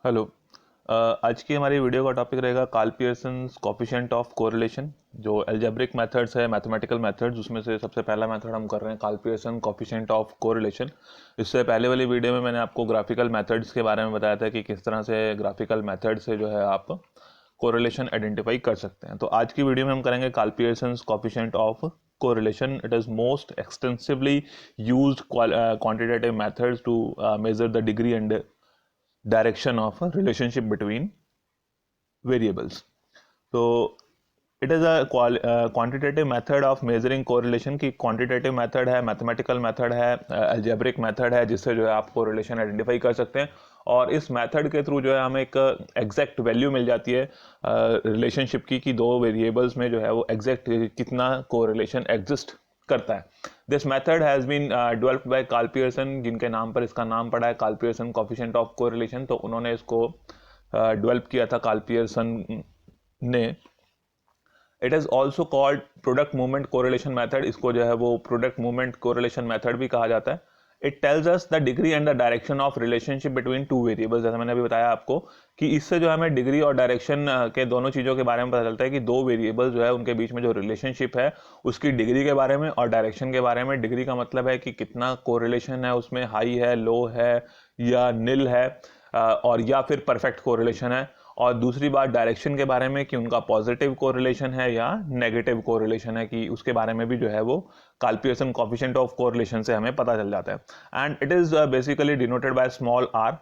Hello. आज की हमारी वीडियो का टॉपिक रहेगा Karl Pearson's coefficient of correlation. जो एल्जेब्रिक मेथड्स है, मैथमेटिकल मेथड्स, उसमें से सबसे पहला मेथड हम कर रहे हैं Karl Pearson coefficient of correlation. इससे पहले वाली वीडियो में मैंने आपको ग्राफिकल मेथड्स के बारे में बताया था कि किस तरह से ग्राफिकल मेथड से जो है आप कोरिलेशन आइडेंटिफाई कर सकते हैं। तो आज की वीडियो में हम करेंगे Karl Pearson's coefficient of correlation. It is most extensively used quantitative methods to measure the degree and direction of a relationship between variables. So it is a quantitative method of measuring correlation की quantitative method है, mathematical method है, algebraic method है, जिससे जो है आप correlation identify कर सकते हैं। और इस मेथड के थ्रू जो है हमें एक एग्जैक्ट वैल्यू मिल जाती है रिलेशनशिप की, कि दो वेरिएबल्स में जो है वो एग्जैक्ट कितना कोरिलेशन एग्जिस्ट करता है। This method has been developed by Karl Pearson, जिनके नाम पर इसका नाम पड़ा है Karl Pearson coefficient of correlation. तो उन्होंने इसको डेवलप किया था कार्ल पियर्सन ने। It is also called product moment correlation method. इसको जो है वो प्रोडक्ट मूवमेंट कोरिलेशन मेथड भी कहा जाता है। It tells us the degree and the direction of relationship between two variables. जैसे मैंने अभी बताया आपको कि इससे जो हमें डिग्री और डायरेक्शन के दोनों चीज़ों के बारे में पता चलता है कि दो वेरिएबल्स जो है उनके बीच में जो रिलेशनशिप है उसकी डिग्री के बारे में और डायरेक्शन के बारे में। डिग्री का मतलब है कि कितना कोरिलेशन है, उसमें हाई है, लो है या निल है, और या फिर परफेक्ट कोरिलेशन है। और दूसरी बात डायरेक्शन के बारे में कि उनका पॉजिटिव कोरिलेशन है या नेगेटिव कोरिलेशन है, कि उसके बारे में भी जो है वो Karl Pearson coefficient of correlation से हमें पता चल जाता है। And it is basically denoted by small r.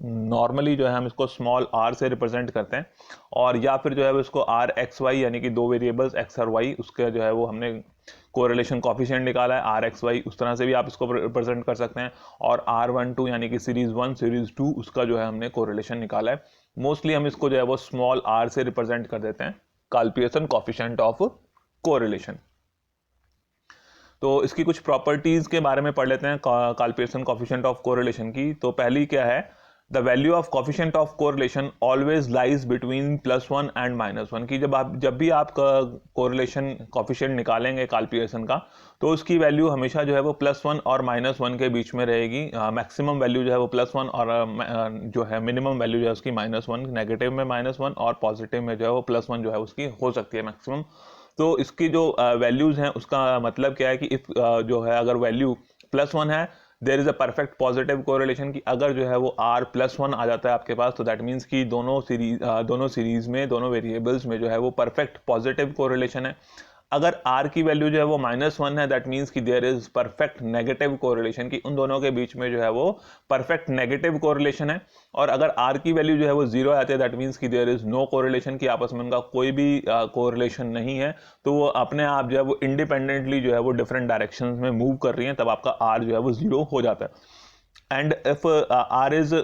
Normally जो है हम इसको स्मॉल आर से रिप्रेजेंट करते हैं, और या फिर जो है वो इसको आर एक्स वाई, यानी कि दो वेरिएबल्स एक्स और वाई, उसके जो है वो हमने कोरिलेशन कोफिशिएंट निकाला है आर एक्स वाई, उस तरह से भी आप इसको रिप्रेजेंट कर सकते हैं। और आर वन टू यानी कि सीरीज वन सीरीज टू, उसका जो है हमने कोरिलेशन निकाला है। मोस्टली हम इसको जो है वो स्मॉल आर से रिप्रेजेंट कर देते हैं, Karl Pearson coefficient of correlation. तो इसकी कुछ प्रॉपर्टीज के बारे में पढ़ लेते हैं Karl Pearson coefficient of correlation की। तो पहली क्या है, the value of coefficient of correlation always lies between +1 and -1। की जब भी आप कोरिलेशन कोफिशिएंट निकालेंगे कार्ल पियर्सन का, तो उसकी वैल्यू हमेशा जो है वो +1 और -1 के बीच में रहेगी। मैक्सिमम वैल्यू जो है वो +1 और जो है मिनिमम वैल्यू जो है उसकी -1। नेगेटिव में -1 और पॉजिटिव में जो है वो +1 जो है उसकी हो सकती है मैक्सिमम। तो इसकी जो वैल्यूज हैं उसका मतलब क्या है कि इफ जो है अगर वैल्यू +1 है, there is a perfect positive correlation, की अगर जो है वो r+1 आ जाता है आपके पास, तो दैट मीन्स कि दोनों सीरीज में, दोनों वेरिएबल्स में जो है वो परफेक्ट पॉजिटिव कोरिलेशन है। अगर r की वैल्यू जो है वो -1 है, दैट मीन्स कि there is perfect negative correlation, की उन दोनों के बीच में जो है वो परफेक्ट नेगेटिव कोरिलेशन है। और अगर r की वैल्यू जो है वो 0 आती है, दैट मीन्स कि देयर इज नो कोरिलेशन, की आपस में उनका कोई भी कोरिलेशन नहीं है। तो वो अपने आप जो है वो इंडिपेंडेंटली जो है वो डिफरेंट डायरेक्शंस में मूव कर रही हैं, तब आपका r जो है वो 0 हो जाता है। And if r is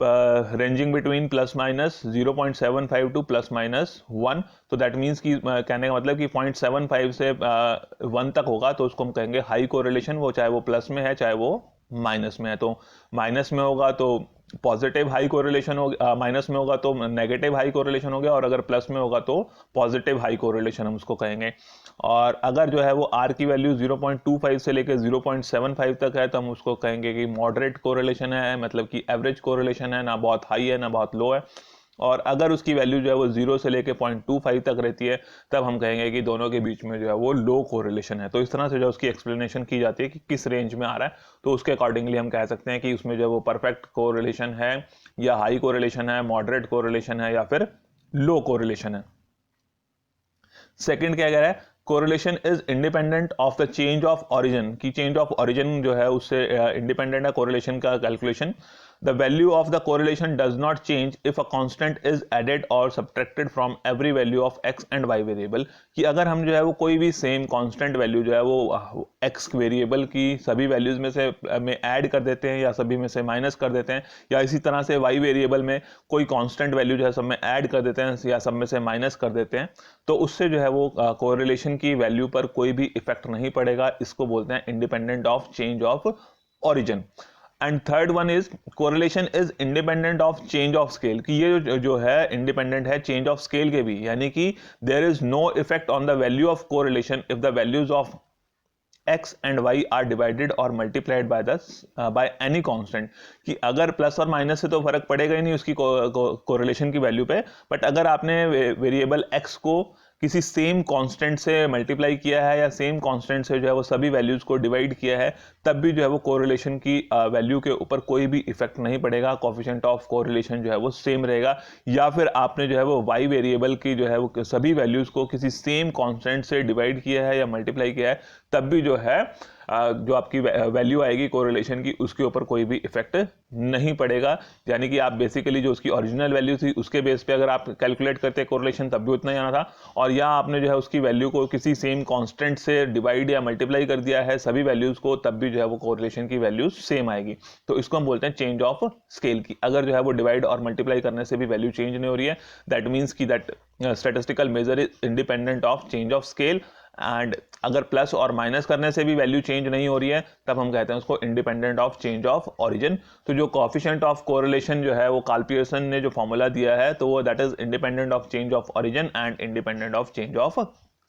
ranging between ±0.75 to +-1, तो दैट मीन्स कि कहने का मतलब कि 0.75 से 1 तक होगा, तो उसको हम कहेंगे हाई कोरिलेशन। वो चाहे वो प्लस में है चाहे वो माइनस में है। तो माइनस में होगा तो पॉजिटिव हाई कोरिलेशन हो, माइनस में होगा तो नेगेटिव हाई कोरिलेशन हो गया, और अगर प्लस में होगा तो पॉजिटिव हाई कोरिलेशन हम उसको कहेंगे। और अगर जो है वो r की वैल्यू 0.25 से लेकर 0.75 तक है, तो हम उसको कहेंगे कि मॉडरेट कोरिलेशन है, मतलब कि एवरेज कोरिलेशन है, ना बहुत हाई है ना बहुत लो है। और अगर उसकी वैल्यू जो है वो 0 से लेके 0.25 तक रहती है, तब हम कहेंगे कि दोनों के बीच में जो है वो लो कोरिलेशन है। तो इस तरह से जो उसकी एक्सप्लेनेशन की जाती है कि किस रेंज में आ रहा है, तो उसके अकॉर्डिंगली हम कह सकते हैं कि उसमें जो है वो परफेक्ट कोरिलेशन है या हाई कोरिलेशन है, मॉडरेट कोरिलेशन है या फिर लो कोरिलेशन है। सेकंड क्या कह रहा है, correlation is independent of the change of origin, की चेंज ऑफ ओरिजिन जो है उससे इंडिपेंडेंट है कोरिलेशन का calculation. The value of the correlation does not change if a constant is added or subtracted from every value of x and y variable। कि अगर हम जो है वो कोई भी सेम कांस्टेंट वैल्यू जो है वो x वेरिएबल की सभी वैल्यूज में से में ऐड कर देते हैं, या सभी में से माइनस कर देते हैं, या इसी तरह से y वेरिएबल में कोई कांस्टेंट वैल्यू जो है सब में ऐड कर देते हैं या सब में से माइनस कर देते हैं, तो उससे जो है वो कोरिलेशन की वैल्यू पर कोई भी इफेक्ट नहीं पड़ेगा। इसको बोलते हैं independent of change of origin. And third one is correlation is independent of change of scale, कि ये जो है इंडिपेंडेंट है चेंज ऑफ स्केल के भी, यानी कि there is no effect on the value of correlation if the values of x and y are divided और मल्टीप्लाइड बाय एनी कांस्टेंट, कि अगर प्लस और माइनस से तो फर्क पड़ेगा ही नहीं उसकी कोरिलेशन की वैल्यू पे, बट अगर आपने वेरिएबल x को किसी सेम कांस्टेंट से मल्टीप्लाई किया है या सेम कांस्टेंट से जो है वो सभी वैल्यूज को डिवाइड किया है, तब भी जो है वो कोरिलेशन की वैल्यू के ऊपर कोई भी इफेक्ट नहीं पड़ेगा, कोफिशिएंट ऑफ कोरिलेशन जो है वो सेम रहेगा। या फिर आपने जो है वो y वेरिएबल की जो है वो सभी वैल्यूज को किसी सेम कांस्टेंट से डिवाइड किया है या मल्टीप्लाई किया है, तब भी जो है जो आपकी वैल्यू आएगी कोरिलेशन की उसके ऊपर कोई भी इफेक्ट नहीं पड़ेगा। यानी कि आप बेसिकली जो उसकी ओरिजिनल वैल्यू थी उसके बेस पे अगर आप कैलकुलेट करते कोरिलेशन तब भी उतना ही आना था, और या आपने जो है उसकी वैल्यू को किसी सेम कांस्टेंट से डिवाइड या मल्टीप्लाई कर दिया है सभी वैल्यूज को, तब भी जो है वो कोरिलेशन की वैल्यूज सेम आएगी। तो इसको हम बोलते हैं चेंज ऑफ स्केल की। अगर जो है वो डिवाइड और मल्टीप्लाई करने से भी वैल्यू चेंज नहीं हो रही है, दैट मीन्स की that statistical measure is independent of change of scale. And अगर प्लस और माइनस करने से भी वैल्यू चेंज नहीं हो रही है, तब हम कहते हैं उसको independent of change of origin. तो जो कोएफिशिएंट ऑफ कोरिलेशन जो है वो कार्ल पियर्सन ने जो फॉर्मूला दिया है, तो वो that is independent of change of origin and independent of change of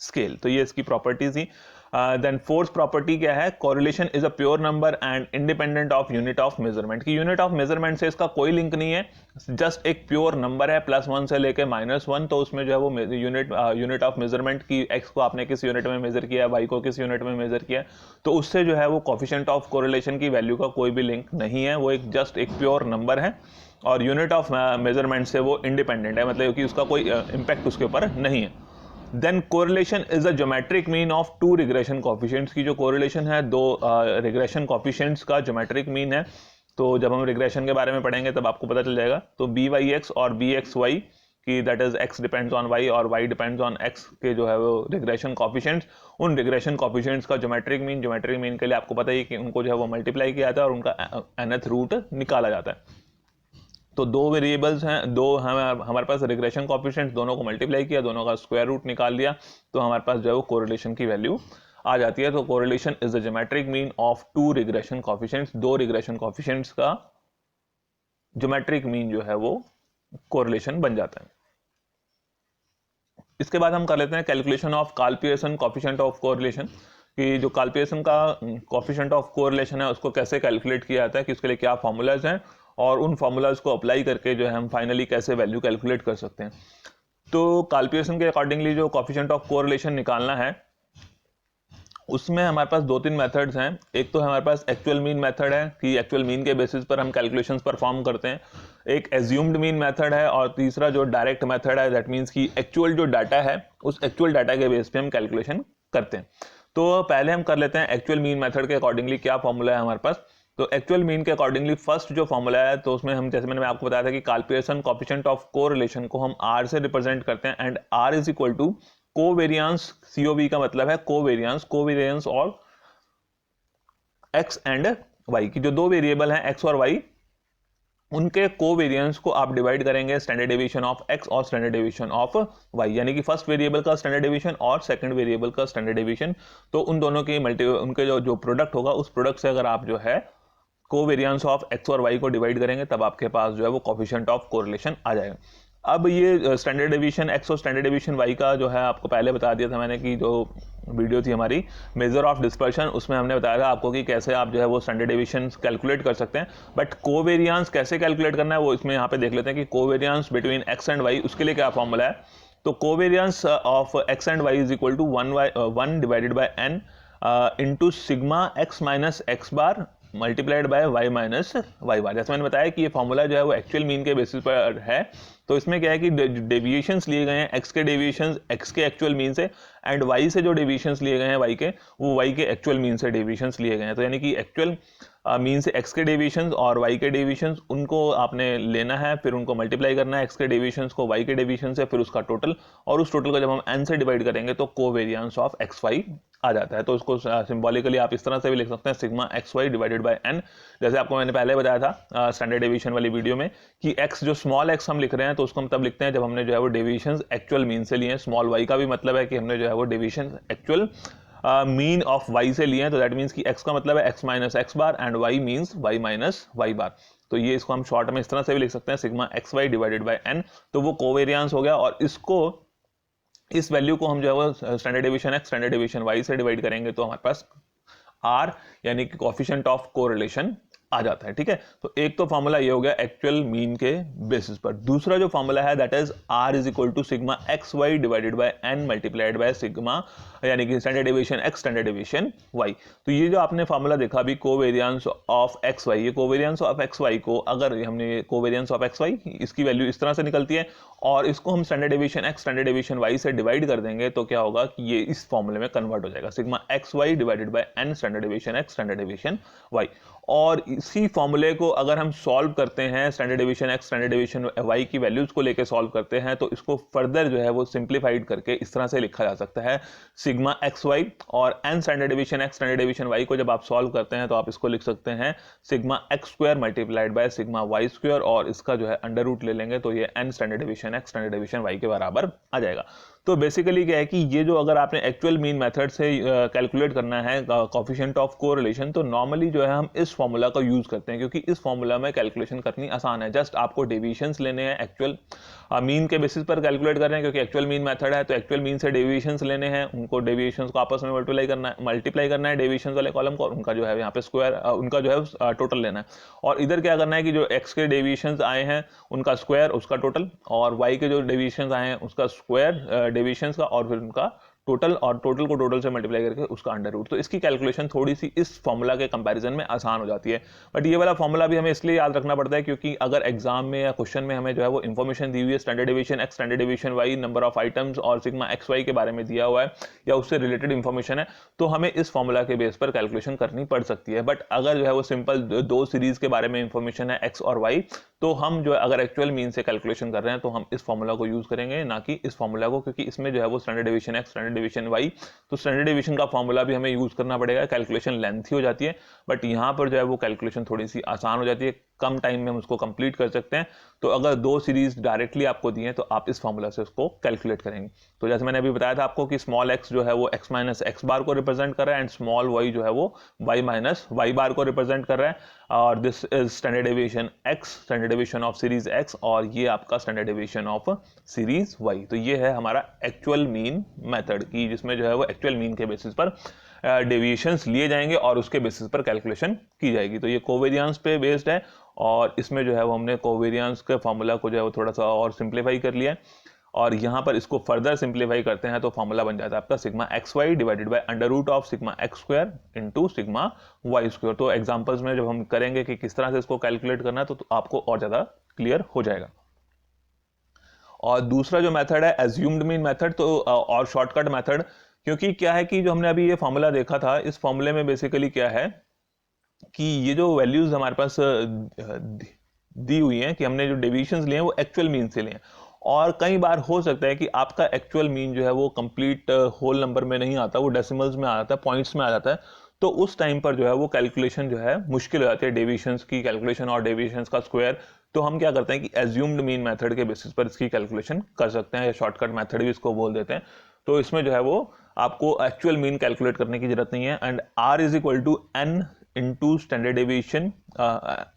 scale. तो ये इसकी प्रॉपर्टी थी। देन फोर्थ प्रॉपर्टी क्या है, correlation is a pure number and independent of unit of measurement. की यूनिट ऑफ मेजरमेंट से इसका कोई लिंक नहीं है, जस्ट एक प्योर नंबर है +1 से लेके -1, तो उसमें जो है वो यूनिट ऑफ मेजरमेंट की x को आपने किस यूनिट में मेजर किया, y को किस यूनिट में मेजर किया, तो उससे जो है वो कोएफिशिएंट ऑफ कोरिलेशन की वैल्यू का कोई भी लिंक नहीं है, वो एक जस्ट एक प्योर नंबर है और यूनिट ऑफ मेजरमेंट से वो इंडिपेंडेंट है, मतलब कि उसका कोई इंपैक्ट उसके ऊपर नहीं है। Then correlation is a geometric mean of two regression coefficients की जो कोरिलेशन है दो रिग्रेशन कोएफिशिएंट्स का ज्योमेट्रिक मीन है। तो जब हम रिग्रेशन के बारे में पढ़ेंगे तब आपको पता चल जाएगा। तो BYX और BXY की that is x depends on y और y डिपेंड्स ऑन x के जो है वो रिग्रेशन कोएफिशिएंट्स, उन रिग्रेशन कोएफिशिएंट्स का ज्योमेट्रिक मीन के लिए आपको पता ही कि उनको जो है वो मल्टीप्लाई किया जाता है और उनका nth रूट निकाला जाता है। तो दो वेरिएबल्स हैं, दो हमारे पास रिग्रेशन कोएफिशिएंट्स, दोनों को मल्टीप्लाई किया, दोनों का स्क्वायर रूट निकाल लिया, तो हमारे पास जो है वो कोरिलेशन की वैल्यू आ जाती है। तो correlation is the geometric mean of two regression coefficients, दो रिग्रेशन कोएफिशिएंट्स का ज्योमेट्रिक मीन जो है वो कोरिलेशन बन जाता है। इसके बाद हम कर लेते हैं calculation of Karl Pearson coefficient of correlation, कि जो कार्ल पियर्सन का कोएफिशिएंट ऑफ कोरिलेशन है उसको कैसे कैलकुलेट किया जाता है, कि उसके लिए क्या फॉर्मूलाज हैं और उन फॉर्मूलाज को अप्लाई करके जो है हम फाइनली कैसे वैल्यू कैलकुलेट कर सकते हैं। तो कार्ल पियर्सन के अकॉर्डिंगली जो कोएफिशिएंट ऑफ कोरिलेशन निकालना है उसमें हमारे पास दो तीन मेथड्स हैं। एक तो हमारे पास एक्चुअल मीन मेथड है कि एक्चुअल मीन के बेसिस पर हम कैलकुलेशंस परफॉर्म करते हैं, एक एज्यूम्ड मीन मेथड है और तीसरा जो डायरेक्ट मेथड है, दैट मीन्स कि एक्चुअल जो डाटा है उस एक्चुअल डाटा के बेस पे हम कैलकुलेशन करते हैं। तो पहले हम कर लेते हैं एक्चुअल मीन मेथड के अकॉर्डिंगली क्या फॉर्मूला है हमारे पास। तो एक्चुअल मीन के अकॉर्डिंगली फर्स्ट जो फॉर्मूला है, तो उसमें हम जैसे मैंने आपको बताया था कि Karl Pearson coefficient of correlation को हम R से रिप्रेजेंट करते हैं and R is equal to covariance, COV का मतलब है कोवेरियंस और x एंड y की जो दो वेरिएबल हैं x और y, उनके कोवेरियंस को आप डिवाइड करेंगे स्टैंडर्ड डेविएशन ऑफ x और स्टैंडर्ड डेविएशन ऑफ y, यानी कि फर्स्ट वेरिएबल का स्टैंडर्ड डेविएशन और सेकंड वेरिएबल का स्टैंडर्ड डेविएशन, तो उन दोनों के उनके जो प्रोडक्ट होगा उस प्रोडक्ट से अगर आप जो है कोवेरियंस ऑफ x और y को डिवाइड करेंगे तब आपके पास जो है वो कोएफिशिएंट ऑफ कोरिलेशन आ जाएगा। अब ये स्टैंडर्ड डेविएशन x और स्टैंडर्ड डेविएशन y का जो है आपको पहले बता दिया था मैंने कि जो वीडियो थी हमारी मेजर ऑफ डिस्पर्शन, उसमें हमने बताया था आपको कि कैसे आप जो है वो स्टैंडर्ड डेविएशन कैलकुलेट कर सकते हैं, बट कोवेरियंस कैसे कैलकुलेट करना है वो इसमें यहाँ पे देख लेते हैं कि covariance between x and y उसके लिए क्या फॉर्मूला है। तो covariance of x and y is equal to 1 divided by n into sigma x minus x bar multiplied by y minus y bar. जैसे मैंने बताया कि ये फॉर्मूला जो है वो एक्चुअल मीन के बेसिस पर है। तो इसमें क्या है कि डेविएशंस लिए गए हैं x के डेविएशंस x के एक्चुअल मीन से एंड y से जो डेविएशंस लिए गए हैं y के, वो y के एक्चुअल मीन से डेविएशंस लिए गए हैं। तो यानी कि एक्चुअल मीन से x के डेविएशंस और y के डेविएशंस उनको आपने लेना है, फिर उनको मल्टीप्लाई करना है x के डेविएशंस को y के डेविएशन से, फिर उसका टोटल, और उस टोटल का जब हम n से डिवाइड करेंगे तो कोवेरियंस ऑफ xy आ जाता है। तो उसको सिंबॉलिकली आप इस तरह से भी लिख सकते हैं sigma xy divided by n। जैसे आपको मैंने पहले बताया था स्टैंडर्ड डेविएशन वाली वीडियो में कि x जो स्मॉल x हम लिख रहे हैं तो उसको हम तब लिखते हैं जब हमने जो है वो डेविएशंस एक्चुअल मीन से लिए हैं। स्मॉल y का भी मतलब है कि हमने जो है वो deviation actual mean of y से लिए हैं, तो दैट मीन्स कि x का मतलब है x minus x bar and y means y minus y बार। तो ये इसको हम शॉर्ट में इस तरह से भी लिख सकते हैं sigma xy divided by n। तो वो कोवेरियंस हो गया और इसको इस वैल्यू को हम जो है वो standard deviation x standard deviation y से डिवाइड करेंगे तो हमारे पास आर यानी कि कोफिशिएंट ऑफ कोरिलेशन आ जाता है, ठीक है। तो एक तो फॉर्मूला ये हो गया एक्चुअल मीन के बेसिस पर। दूसरा जो फॉर्मूला है that is R is equal to sigma X Y divided by N multiplied by sigma यानी कि standard deviation X standard deviation Y. तो ये जो आपने फॉर्मूला देखा अभी कोवेरियंस ऑफ एक्स वाई, ये कोवेरियंस ऑफ एक्स वाई को अगर हमने कोवेरियंस ऑफ एक्स वाई इसकी वैल्यू इस तरह से निकलती है और इसको हम standard deviation X standard deviation Y से डिवाइड कर देंगे तो क्या होगा कि ये इस फॉर्मूले में कन्वर्ट हो जाएगा, sigma X Y divided by N standard deviation X standard deviation Y. और इसी फॉर्मूले को अगर हम सॉल्व करते हैं standard deviation X standard deviation Y की वैल्यूज को लेके सॉल्व करते हैं तो इसको फर्दर जो है वो सिंप्लीफाइड करके इस तरह से लिखा जा सकता है, सिग्मा एक्स वाई और N standard deviation X standard deviation Y को जब आप सॉल्व करते हैं तो आप इसको लिख सकते हैं sigma X square multiplied by sigma Y square और इसका जो है अंडर रूट ले लेंगे तो ये N standard deviation X standard deviation Y के बराबर आ जाएगा। तो बेसिकली क्या है कि ये जो अगर आपने एक्चुअल मीन मेथड से कैलकुलेट करना है कोफिशिएंट ऑफ कोरिलेशन तो नॉर्मली जो है हम इस फॉर्मूला का यूज करते हैं क्योंकि इस फॉर्मूला में कैलकुलेशन करनी आसान है। जस्ट आपको डेविएशंस लेने हैं, एक्चुअल मीन के बेसिस पर कैलकुलेट कर रहे हैं क्योंकि एक्चुअल मीन मेथड है तो एक्चुअल मीन से डेविएशंस लेने हैं, उनको डेविएशंस को आपस में मल्टीप्लाई करना है डेविएशंस वाले कॉलम को और उनका जो है यहाँ पे स्क्वायर उनका जो है टोटल लेना है। और इधर क्या करना है कि जो एक्स के डेविएशंस आए हैं उनका स्क्वायर उसका टोटल और वाई के जो डेविएशंस आए हैं उसका स्क्वायर डेविएशंस का और फिर उनका टोटल और टोटल को टोटल से मल्टीप्लाई करके उसका अंडर रूट। तो इसकी कैलकुलेशन थोड़ी सी इस फॉर्मूला के कंपैरिजन में आसान हो जाती है। बट ये वाला फॉर्मूला भी हमें इसलिए याद रखना पड़ता है क्योंकि अगर एग्जाम में या क्वेश्चन में हमें जो है वो इन्फॉर्मेशन दी हुई है standard deviation X standard deviation Y number of items और सिग्मा एक्स वाई के बारे में दिया हुआ है या उससे रिलेटेड इन्फॉर्मेशन है तो हमें इस फॉर्मूला के बेस पर कैलकुलेशन करनी पड़ सकती है। बट अगर जो है वो सिंपल दो सीरीज के बारे में इंफॉर्मेशन है एक्स और वाई तो हम जो है अगर एक्चुअल मीन से कैलकुलेशन कर रहे हैं तो हम इस फॉर्मूला को यूज करेंगे ना कि इस फॉर्मूला को क्योंकि इसमें जो है वो standard deviation X standard deviation Y तो स्टैंडर्ड डेविएशन का फॉर्मूला भी हमें यूज करना पड़ेगा, कैलकुलेशन लेंथी हो जाती है। बट यहाँ पर जो है वो कैलकुलेशन थोड़ी सी आसान हो जाती है, कम टाइम में हम उसको कंप्लीट कर सकते हैं। तो अगर दो सीरीज डायरेक्टली आपको दी हैं तो आप इस फॉर्मूला से उसको कैलकुलेट करेंगे। तो जैसे मैंने अभी बताया था आपको कि स्मॉल एक्स जो है वो एक्स माइनस एक्स बार को रिप्रेजेंट कर रहा है एंड स्मॉल वाई जो है वो वाई माइनस वाई बार को रिप्रेजेंट कर रहा है और this is standard deviation X standard deviation of series X और ये आपका standard deviation of series Y. तो ये है हमारा एक्चुअल मीन मेथड की जिसमें जो है वो एक्चुअल मीन के बेसिस पर डेविएशंस लिए जाएंगे और उसके बेसिस पर कैलकुलेशन की जाएगी। तो ये कोवेरियंस पे बेस्ड है और इसमें जो है वो हमने कोवेरियंस के फॉर्मूला को जो है वो थोड़ा सा और सिंप्लीफाई कर लिया है और यहाँ पर इसको फर्दर सिंप्लीफाई करते हैं तो फॉर्मूला बन जाता है आपका sigma X Y divided by under root of sigma X square into sigma Y square. तो एग्जांपल्स में जब हम करेंगे कि किस तरह से इसको कैलकुलेट करना है तो आपको और ज़्यादा क्लियर हो जाएगा। और दूसरा जो मेथड है एज्यूम्ड मीन मेथड तो और शॉर्टकट मेथड, क्योंकि क्या है कि जो हमने अभी ये फॉर्मूला देखा था इस फॉर्मूले में बेसिकली क्या है कि ये जो वैल्यूज हमारे पास दी हुई हैं कि हमने जो डेविएशंस लिए हैं वो एक्चुअल मीन से लिए हैं और कई बार हो सकता है कि आपका एक्चुअल मीन जो है वो कंप्लीट होल नंबर में नहीं आता, वो डेसिमल्स में आ जाता है, पॉइंट्स में आ जाता है। तो उस टाइम पर जो है वो कैलकुलेशन जो है मुश्किल हो जाती है, डेविएशंस की कैलकुलेशन और डेविएशंस का स्क्वायर। तो हम क्या करते हैं कि एज्यूम्ड मीन मेथड के बेसिस पर इसकी कैलकुलेशन कर सकते हैं या शॉर्टकट मेथड भी इसको बोल देते हैं। तो इसमें जो है वो आपको एक्चुअल मीन कैलकुलेट करने की जरूरत नहीं है and R is equal to N into standard deviation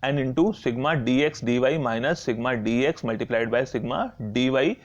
N into sigma D X D Y minus sigma D X multiplied by sigma D Y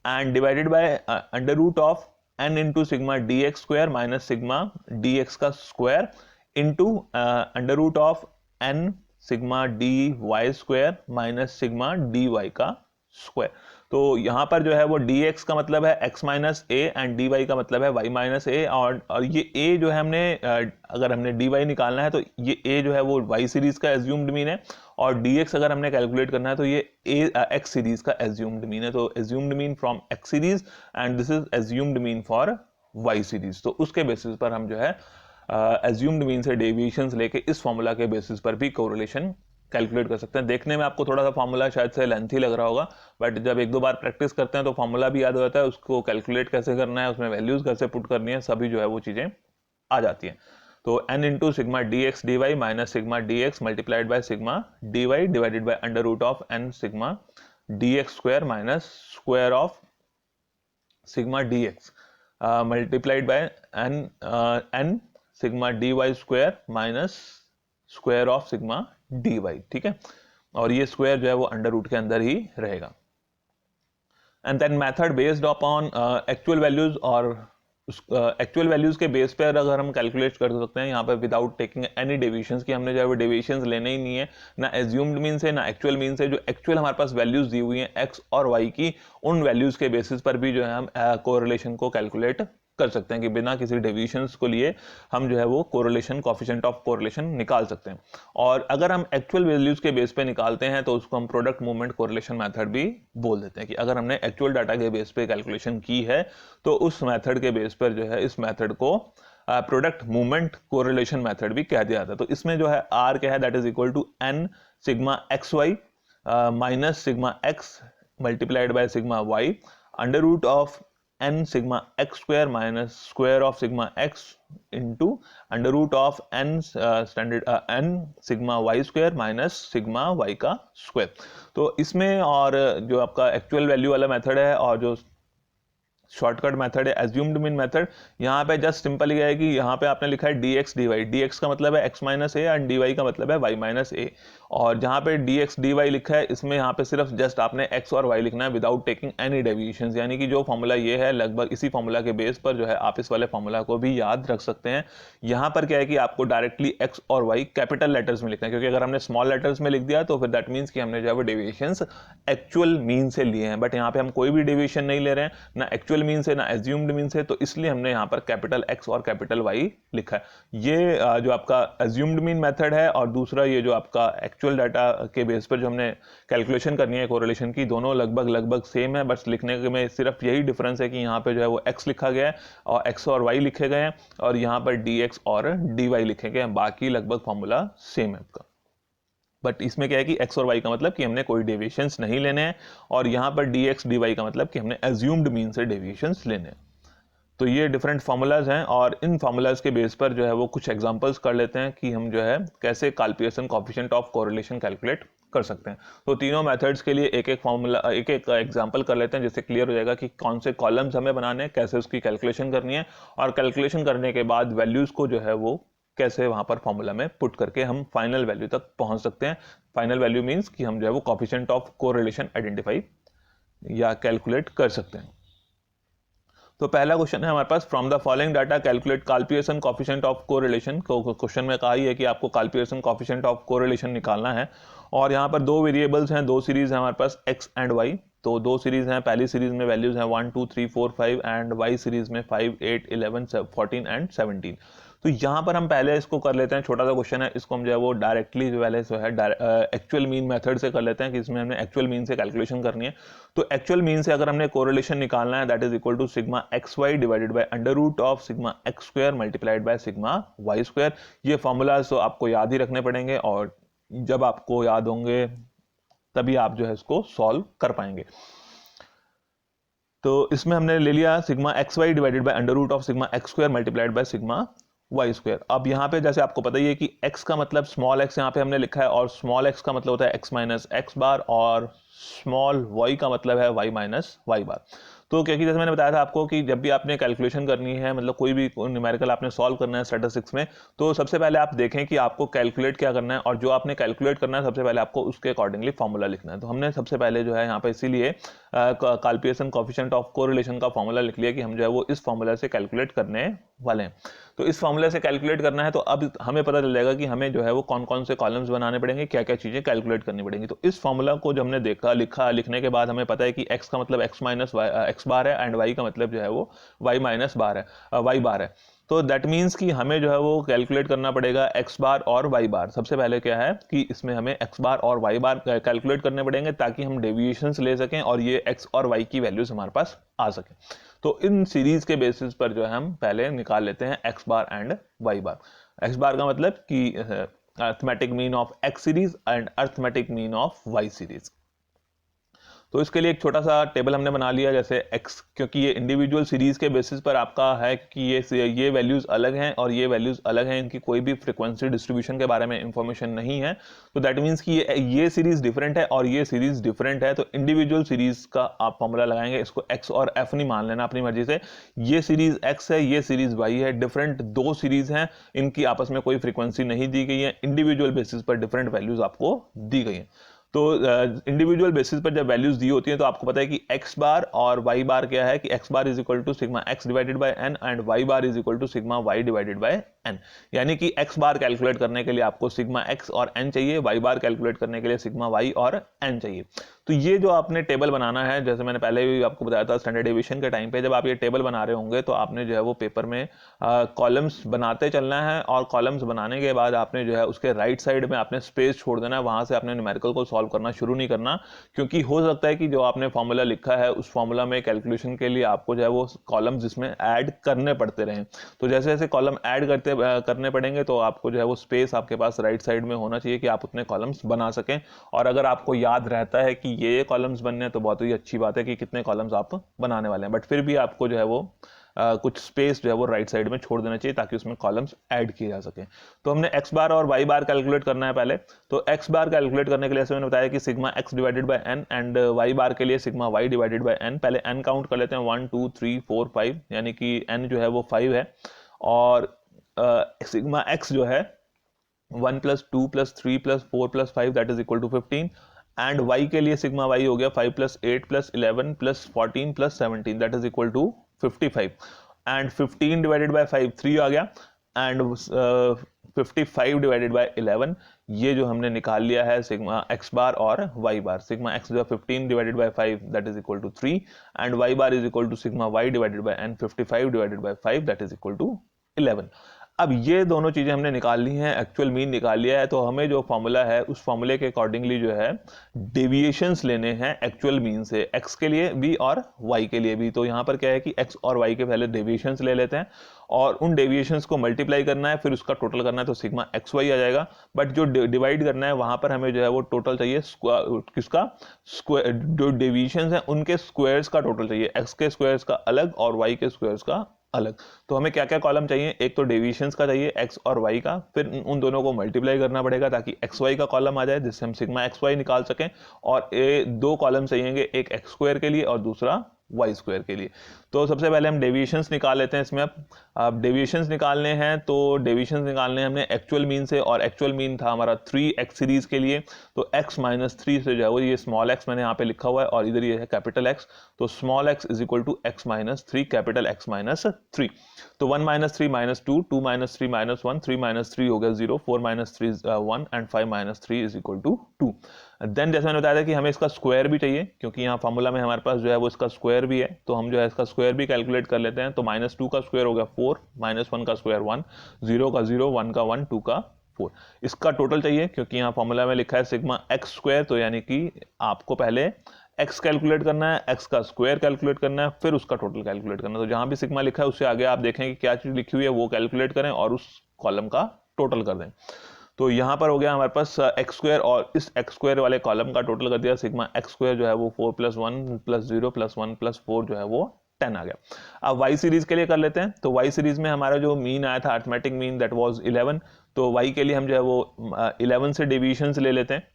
and divided by under root of N into sigma D X square minus sigma D X का square into under root of N sigma D Y square minus sigma D Y का square. तो यहां पर जो है वो dx का मतलब है x minus A and dy का मतलब है y माइनस ए और ये a जो है हमने अगर हमने dy निकालना है तो ये a जो है वो y सीरीज का एज्यूम्ड मीन है और dx अगर हमने कैलकुलेट करना है तो ये x सीरीज का एज्यूम्ड मीन है। तो assumed mean from x series and this is assumed mean for y series. तो उसके बेसिस पर हम जो है एज्यूम्ड मीन से डेविएशंस लेके इस फॉर्मूला के बेसिस पर भी कोरिलेशन कैलकुलेट कर सकते हैं। देखने में आपको थोड़ा सा फॉर्मूला शायद से लेंथी लग रहा होगा बट जब एक दो बार प्रैक्टिस करते हैं तो फॉर्मूला भी याद हो जाता है, उसको कैलकुलेट कैसे करना है, उसमें वैल्यूज कैसे पुट करनी है, सभी जो है वो चीजें आ जाती हैं। तो n into sigma D X D Y minus sigma D X multiplied by sigma D Y divided by under root of n sigma D X square minus square of sigma D X multiplied by n sigma D Y square minus square of sigma D Y. ठीक है, और ये square जो है वो under root के अंदर ही रहेगा। And then method based upon actual values और उस एक्चुअल वैल्यूज़ के बेस पर अगर हम कैलकुलेट कर सकते हैं यहाँ पे विदाउट टेकिंग एनी डेविएशंस, कि हमने जो है वो डेविएशंस लेने ही नहीं है, ना एज्यूम्ड मीन से ना एक्चुअल मीन से। जो एक्चुअल हमारे पास वैल्यूज़ दी हुई हैं एक्स और वाई की, उन वैल्यूज़ के बेसिस पर भी जो है हम कोरिलेशन को कैलकुलेट कर सकते हैं कि बिना किसी डेविएशंस को लिए हम जो है वो कोरिलेशन कोएफिशिएंट ऑफ कोरिलेशन निकाल सकते हैं। और अगर हम एक्चुअल वैल्यूज के बेस पे निकालते हैं तो उसको हम प्रोडक्ट मूवमेंट कोरिलेशन मेथड भी बोल देते हैं, कि अगर हमने एक्चुअल डाटा के बेस पे कैलकुलेशन की है तो उस मेथड के बेस पर जो है इस मेथड को प्रोडक्ट मूवमेंट कोरिलेशन मेथड भी कह दिया जाता है। तो इसमें जो है आर क्या है, that is equal to N sigma X Y minus sigma X multiplied by sigma Y under root of n sigma x square minus square of sigma x into under root of n n sigma y square minus sigma y का square. तो इसमें और जो आपका actual value वाला method है और जो शॉर्टकट मेथड है एज्यूम्ड मीन मेथड, यहाँ पे जस्ट सिंपल ये है कि यहाँ पे आपने लिखा है dx dy, dx का मतलब है x minus A and dy का मतलब है y माइनस ए। और जहाँ पे dx dy लिखा है इसमें यहाँ पे सिर्फ जस्ट आपने x और y लिखना है विदाउट टेकिंग एनी डेविएशंस, यानी कि जो फॉर्मूला ये है लगभग इसी फॉर्मूला के बेस पर जो है आप इस वाले फॉर्मूला को भी याद रख सकते हैं। यहाँ पर क्या है कि आपको डायरेक्टली x और y कैपिटल लेटर्स में लिखना है, क्योंकि अगर हमने स्मॉल लेटर्स में लिख दिया तो फिर दैट मीन्स कि हमने जो है वो डेविएशंस एक्चुअल मीन से लिए हैं, बट यहाँ पे हम कोई भी डेविएशन नहीं ले रहे हैं, ना एक्चुअल मीन से ना एज्यूम्ड मीन से, तो इसलिए हमने यहाँ पर कैपिटल X और कैपिटल Y लिखा है। ये जो आपका एज्यूम्ड मीन मेथड है और दूसरा ये जो आपका एक्चुअल डाटा के बेस पर जो हमने कैलकुलेशन करनी है कोरिलेशन की, दोनों लगभग सेम है, बस लिखने में सिर्फ यही डिफरेंस है कि यहाँ पे जो है वो X लिखा गया है और X और Y लिखे गए हैं और यहाँ पर dx और dy लिखे गए हैं, बाकी लगभग फॉर्मूला सेम है आपका। बट इसमें क्या है कि x और y का मतलब कि हमने कोई डेविएशंस नहीं लेने हैं और यहाँ पर dx dy का मतलब कि हमने एज्यूम्ड मीन से डेविएशंस लेने हैं। तो ये डिफरेंट फार्मूलाज हैं और इन फार्मूलाज के बेस पर जो है वो कुछ एग्जांपल्स कर लेते हैं कि हम जो है कैसे काल्पियर्सन कोएफिशिएंट ऑफ कोरिलेशन कैलकुलेट कर सकते हैं। तो तीनों मेथड्स के लिए एक एक फार्मूला एक एक एग्जांपल कर लेते हैं, जिससे क्लियर हो जाएगा कि कौन से कॉलम्स हमें बनाने हैं, कैसे उसकी कैलकुलेशन करनी है और कैलकुलेशन करने के बाद वैल्यूज को जो है वो कैसे वहां पर फॉर्मूला में पुट करके हम फाइनल वैल्यू तक पहुंच सकते हैं। फाइनल वैल्यू मींस कि हम जो है वो कोएफिशिएंट ऑफ कोरिलेशन आइडेंटिफाई या कैलकुलेट कर सकते हैं। तो पहला क्वेश्चन है हमारे पास, from the following data calculate Karl Pearson coefficient of correlation. Question में कहा ही है कि आपको काल्पियर्सन कोएफिशिएंट ऑफ कोरिलेशन निकालना है और यहाँ पर दो वेरिएबल्स हैं, दो सीरीज है हमारे पास x एंड y। तो दो सीरीज हैं, पहली सीरीज में वैल्यूज हैं 1 2 3 4 5 एंड y सीरीज में 5 8 11 14 एंड 17। तो यहाँ पर हम पहले इसको कर लेते हैं, छोटा सा क्वेश्चन है, इसको हम जो है वो डायरेक्टली जो पहले जो है एक्चुअल मीन मेथड से कर लेते हैं कि इसमें हमने एक्चुअल मीन से कैलकुलेशन करनी है। तो एक्चुअल मीन से अगर हमने कोरिलेशन निकालना है that is equal to sigma X Y divided by under root of sigma X square multiplied by sigma Y square. ये फॉर्मूलाज तो आपको याद ही रखने पड़ेंगे और जब आपको याद होंगे तभी आप जो है इसको सॉल्व कर पाएंगे। तो इसमें हमने ले लिया sigma X Y divided by under root of sigma X square multiplied by sigma Y square. अब यहाँ पे जैसे आपको पता ही है कि x का मतलब स्मॉल x यहाँ पे हमने लिखा है और स्मॉल x का मतलब होता है x माइनस एक्स बार और स्मॉल y का मतलब है y माइनस वाई बार। तो क्योंकि जैसे मैंने बताया था आपको कि जब भी आपने कैलकुलेशन करनी है, मतलब कोई भी न्यूमेरिकल आपने सॉल्व करना है स्टैटिस्टिक्स में, तो सबसे पहले आप देखें कि आपको कैलकुलेट क्या करना है और जो आपने कैलकुलेट करना है सबसे पहले आपको उसके अकॉर्डिंगली फॉर्मूला लिखना है। तो हमने सबसे पहले जो है यहाँ पे इसीलिए काल्पियर्सन कोएफिशिएंट ऑफ कोरिलेशन का फॉर्मूला लिख लिया कि हम जो है वो इस फॉर्मूला से कैलकुलेट करने वाले हैं। तो इस फॉर्मूले से कैलकुलेट करना है तो अब हमें पता चल जाएगा कि हमें जो है वो कौन कौन से कॉलम्स बनाने पड़ेंगे, क्या क्या चीजें कैलकुलेट करनी पड़ेंगी। तो इस फॉर्मूला को जो हमने देखा लिखने के बाद हमें पता है कि x का मतलब x माइनस एक्स बार है एंड y का मतलब जो है वो y माइनस बार है y बार है। तो दैट मीन्स कि हमें जो है वो कैलकुलेट करना पड़ेगा x बार और y बार। सबसे पहले क्या है कि इसमें हमें x बार और y बार कैलकुलेट करने पड़ेंगे ताकि हम डेविएशंस ले सकें और ये x और y की वैल्यूज हमारे पास आ सके। तो इन सीरीज के बेसिस पर जो है हम पहले निकाल लेते हैं x bar and y bar. x बार का मतलब कि arithmetic mean of x series and arithmetic mean of y series. तो इसके लिए एक छोटा सा टेबल हमने बना लिया, जैसे x, क्योंकि ये इंडिविजुअल सीरीज के बेसिस पर आपका है कि ये वैल्यूज अलग हैं और ये वैल्यूज अलग हैं, इनकी कोई भी फ्रीक्वेंसी डिस्ट्रीब्यूशन के बारे में इंफॉर्मेशन नहीं है। तो दैट मीन्स कि ये सीरीज डिफरेंट है और ये सीरीज डिफरेंट है। तो इंडिविजुअल सीरीज का आप फॉर्मूला लगाएंगे, इसको x और f नहीं मान लेना अपनी मर्जी से। ये सीरीज x है, ये सीरीज y है, डिफरेंट दो सीरीज हैं, इनकी आपस में कोई फ्रीक्वेंसी नहीं दी गई है, इंडिविजुअल बेसिस पर डिफरेंट वैल्यूज आपको दी गई है। तो इंडिविजुअल बेसिस पर जब वैल्यूज दी होती हैं तो आपको पता है कि एक्स बार और वाई बार क्या है कि X bar is equal to sigma X divided by N and Y bar is equal to sigma Y divided by N. यानी कि एक्स बार कैलकुलेट करने के लिए आपको सिग्मा एक्स और एन चाहिए, वाई बार कैलकुलेट करने के लिए सिग्मा वाई और एन चाहिए। तो ये जो आपने टेबल बनाना है, जैसे मैंने पहले भी आपको बताया था स्टैंडर्ड डेविएशन के टाइम पे, जब आप ये टेबल बना रहे होंगे तो आपने जो है वो पेपर में कॉलम्स बनाते चलना है और कॉलम्स बनाने के बाद आपने जो है उसके राइट साइड में आपने स्पेस छोड़ देना है, वहां से आपने न्यूमेरिकल को सॉल्व करना शुरू नहीं करना, क्योंकि हो सकता है कि जो आपने फॉर्मूला लिखा है उस फॉर्मूला में कैलकुलेशन के लिए आपको जो है वो कॉलम्स जिसमें ऐड करने पड़ते रहें। तो जैसे जैसे कॉलम ऐड करने पड़ेंगे तो आपको जो है वो स्पेस आपके पास राइट साइड में होना चाहिए कि आप उतने कॉलम्स बना सकें। और अगर आपको याद रहता है कि ये कॉलम्स बनने हैं तो बहुत ही अच्छी बात है कि कितने कॉलम्स आप बनाने वाले हैं, बट फिर भी आपको जो है वो कुछ स्पेस जो है वो राइट साइड में छोड़ देना चाहिए ताकि उसमें कॉलम्स ऐड किए जा सके। तो हमने एक्स बार और वाई बार कैलकुलेट करना है पहले। तो एक्स बार कैलकुलेट करने के लिए मैंने बताया कि sigma X divided by N and Y bar के लिए sigma Y divided by N. पहले एन काउंट कर लेते हैं, 1 2 3 4 5, यानी कि एन जो है वो 5 है और सिग्मा एक्स जो है 1 + 2 + 3 + 4 + 5 that is equal to 15 and y के लिए सिग्मा y हो गया 5 + 8 + 11 + 14 + 17 that is equal to 55 and 15 divided by 5 3 आ गया एंड 55 डिवाइडेड बाय 11, ये जो हमने निकाल लिया है सिग्मा x बार और y बार। सिग्मा x जो है 15 divided by 5 that is equal to 3 and y bar is equal to sigma y divided by n 55 divided by 5 that is equal to 11। अब ये दोनों चीजें हमने निकाल ली हैं, एक्चुअल मीन निकाल लिया है, तो हमें जो फॉर्मूला है उस फॉर्मूले के अकॉर्डिंगली जो है डेविएशंस लेने हैं एक्चुअल मीन से, एक्स के लिए भी और वाई के लिए भी। तो यहाँ पर क्या है कि एक्स और वाई के पहले डेविएशंस ले लेते हैं और उन डेविएशंस को मल्टीप्लाई करना है, फिर उसका टोटल करना है, तो सिग्मा एक्स वाई आ जाएगा। बट जो डिवाइड करना है वहां पर हमें जो है वो टोटल चाहिए किसका, स्क्वायर, जो डेविएशंस हैं उनके स्क्वायर्स का टोटल चाहिए, एक्स के स्क्वायर्स का अलग और वाई के स्क्वायर्स का अलग। तो हमें क्या क्या कॉलम चाहिए, एक तो डेविएशंस का चाहिए एक्स और वाई का, फिर उन दोनों को मल्टीप्लाई करना पड़ेगा ताकि एक्स वाई का कॉलम आ जाए जिससे हम सिग्मा एक्स वाई निकाल सकें, और दो कॉलम चाहिए, एक एक्स स्क्वायर के लिए और दूसरा वाई स्क्वायर के लिए। तो सबसे पहले हम डेविएशंस निकाल लेते हैं इसमें। अब डेविएशंस निकालने हैं तो डेविएशंस निकालने हैं हमने एक्चुअल मीन से, और एक्चुअल मीन था हमारा 3x सीरीज के लिए, तो x - 3 से जो है वो ये स्मॉल x मैंने यहाँ पे लिखा हुआ है और इधर ये है कैपिटल X, तो small x is equal to x - 3 capital X - 3। तो 1 - 3 - 2, 2 - 3 - 1, 3 - 3 हो गया 0, 4 - 3 1 and 5 - 3 is equal to 2। Then जैसे मैंने बताया था कि हमें इसका स्क्वायर भी चाहिए, क्योंकि यहाँ फॉर्मूला में हमारे पास जो है वो इसका स्क्वायर भी है, तो हम जो है इसका स्क्वायर भी कैलकुलेट कर लेते हैं। तो -2 का स्क्वायर हो गया 4, -1 का स्क्वायर 1, 0 का 0, 1 का 1, 2 का 4। इसका टोटल चाहिए क्योंकि यहाँ फॉर्मूला में लिखा है सिग्मा एक्स स्क्वायर, तो यानी कि आपको पहले x कैलकुलेट करना है, x का स्क्वायर कैलकुलेट करना है, फिर उसका टोटल कैलकुलेट करना है। तो जहां भी सिग्मा लिखा है उससे आगे आप देखें कि क्या चीज लिखी हुई है वो कैलकुलेट करें और उस कॉलम का टोटल कर दें। तो यहाँ पर हो गया हमारे पास एक्स स्क्वायर, और इस एक्स स्क्वायर वाले कॉलम का टोटल कर दिया सिग्मा एक्स स्क्वायर जो है वो 4 + 1 + 0 + 1 + 4 जो है वो 10 आ गया। अब y सीरीज के लिए कर लेते हैं। तो y सीरीज में हमारा जो मीन आया था अरिथमेटिक मीन दैट वाज 11, तो y के लिए हम जो है वो 11 से डेविएशंस ले लेते हैं।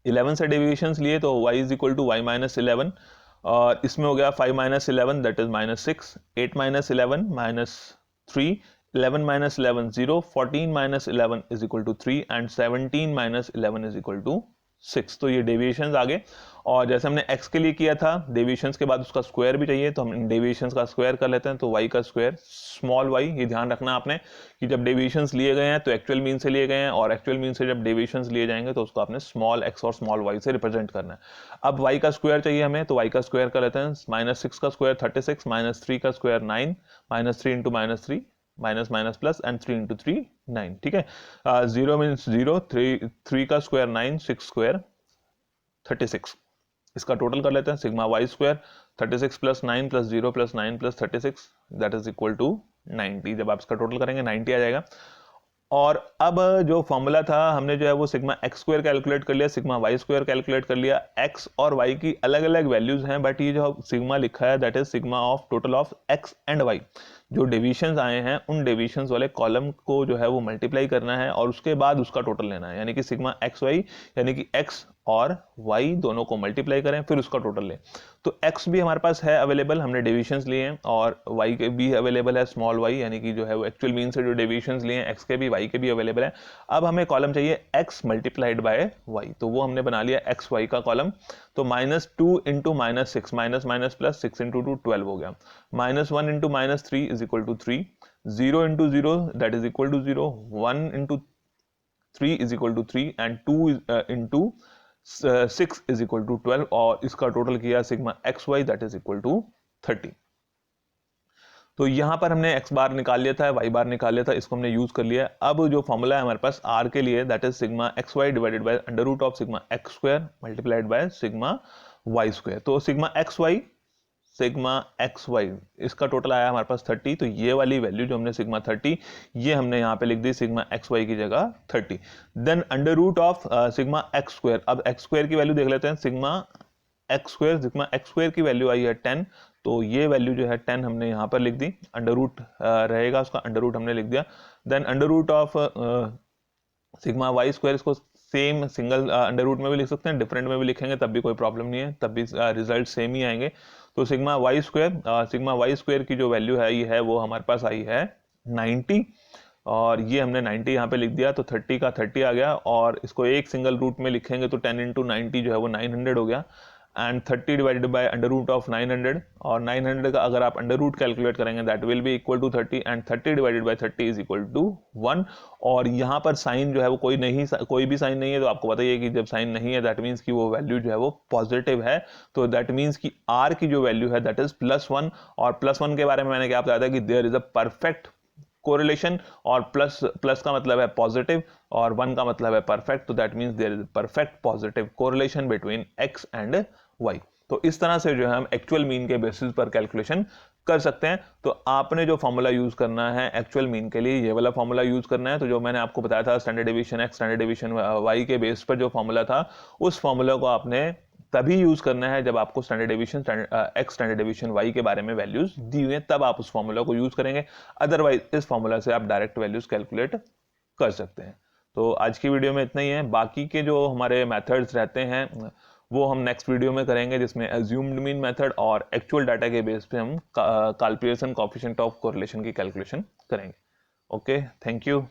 11 से डेविएशंस लिए तो y is equal to y - 11, और इसमें हो गया 5 - 11 that is -6, 8 - 11 -3, 11 - 11 0, 14 - 11 is equal to 3 and 17 - 11 is equal to 6। तो ये डेविएशंस आ गए, और जैसे हमने x के लिए किया था डेविएशंस के बाद उसका स्क्वायर भी चाहिए, तो हम डेविएशंस का स्क्वायर कर लेते हैं। तो y का स्क्वायर स्मॉल y, ये ध्यान रखना आपने कि जब डेविएशंस लिए गए हैं तो एक्चुअल मीन से लिए गए हैं, और एक्चुअल मीन से जब डेविएशंस लिए जाएंगे तो उसको आपने स्मॉल x और स्मॉल y से रिप्रेजेंट करना है। अब y का स्क्वायर चाहिए हमें, तो y का स्क्वायर कर लेते हैं। -6 का स्क्वायर 36, -3 का square 9, -3 × -3 minus minus plus and 3 × 3 9, ठीक है। 0 मीन्स 0, 3 का स्क्वायर 9, 6 स्क्वायर 36। इसका टोटल कर लेते हैं, sigma Y square 36 + 9 + 0 + 9 + 36 that is equal to 90। जब आप इसका टोटल करेंगे 90 आ जाएगा। और अब जो फॉर्मूला था हमने जो है वो सिग्मा एक्स स्क्वायर कैलकुलेट कर लिया, सिग्मा वाई स्क्वायर कैलकुलेट कर लिया। एक्स और वाई की अलग अलग वैल्यूज हैं, बट ये जो सिग्मा लिखा है that is sigma of total of X and Y. जो डेविएशंस आए हैं उन डेविएशंस वाले कॉलम को जो है वो मल्टीप्लाई करना है और उसके बाद उसका टोटल लेना है, यानी कि सिग्मा एक्स वाई, यानी कि एक्स और y दोनों को मल्टीप्लाई करें फिर उसका टोटल लें। तो x भी हमारे पास है अवेलेबल, हमने डेविएशंस लिए हैं, और y के भी अवेलेबल है स्मॉल y, यानी कि जो है वो एक्चुअल मीन से जो डेविएशंस लिए हैं x के भी y के भी अवेलेबल है। अब हमें कॉलम चाहिए x मल्टीप्लाइड बाय y, तो वो हमने बना लिया x y का कॉलम। तो -2 into -6, minus minus plus 6 into 2 12 हो गया, -1 into -3 is equal to 3, 0 into 0 that is equal to 0, 1 into 3 is equal to 3 and 2 into 6 is equal to 12, और इसका टोटल किया sigma X Y that is equal to 30। तो यहां पर हमने x बार निकाल लिया था, y बार निकाल लिया था, इसको हमने यूज कर लिया। अब जो फॉर्मूला है हमारे पास r के लिए that is sigma X Y divided by under root of sigma X square multiplied by sigma Y square. तो सिग्मा एक्स वाई इसका टोटल आया हमारे पास 30, तो ये वाली वैल्यू जो हमने सिग्मा 30 ये हमने यहाँ पे लिख दी सिग्मा एक्स वाई की जगह 30। Then under root of sigma X square, अब एक्स स्क्वायर की वैल्यू देख लेते हैं, सिग्मा एक्स स्क्वायर की वैल्यू आई है 10, तो ये वैल्यू जो है 10 हमने यहाँ पर लिख दी, अंडर रूट रहेगा उसका, अंडर रूट हमने लिख दिया। Then under root of sigma Y square, इसको सेम सिंगल अंडर रूट में भी लिख सकते हैं, डिफरेंट में भी लिखेंगे तब भी कोई प्रॉब्लम नहीं है, तब भी रिजल्ट सेम ही आएंगे। तो सिग्मा वाई स्क्वायर की जो वैल्यू है ये है वो हमारे पास आई है 90, और ये हमने 90 यहाँ पे लिख दिया, तो 30 का 30 आ गया, और इसको एक सिंगल रूट में लिखेंगे तो 10 इंटू 90 जो है वो 900 हो गया, and 30 divided by under root of 900, और 900 का अगर आप अंडर रूट कैलकुलेट करेंगे that will be equal to 30, and 30 divided by 30 is equal to 1। और यहाँ पर साइन जो है वो कोई भी साइन नहीं है, तो आपको पता ही है कि जब साइन नहीं है दैट मीन्स कि वो वैल्यू जो है वो पॉजिटिव है, तो दैट मीन्स कि r की जो वैल्यू है दैट इज +1, और +1 के बारे में मैंने क्या बताया था कि there is a perfect correlation, और प्लस का मतलब है पॉजिटिव और 1 का मतलब है परफेक्ट, तो that means there is perfect positive correlation between x and y। तो इस तरह से जो है हम एक्चुअल मीन के बेसिस पर कैलकुलेशन कर सकते हैं। तो आपने जो फॉर्मूला यूज करना है एक्चुअल मीन के लिए, ये वाला फॉर्मूला यूज करना है। तो जो मैंने आपको बताया था standard deviation x standard deviation y के बेस पर जो फॉर्मूला था, उस फॉर्मूला को आपने तभी यूज करना है जब आपको standard deviation X standard deviation Y के बारे में वैल्यूज दी हुई हैं, तब आप उस फॉर्मूला को यूज करेंगे, अदरवाइज इस फॉर्मूला से आप डायरेक्ट वैल्यूज कैलकुलेट कर सकते हैं। तो आज की वीडियो में इतना ही है, बाकी के जो हमारे मेथड्स रहते हैं वो हम नेक्स्ट वीडियो में करेंगे, जिसमें अज्यूम्ड मीन मेथड और एक्चुअल डाटा के बेस पे हम Karl Pearson coefficient of correlation की कैलकुलेशन करेंगे। Okay, thank you.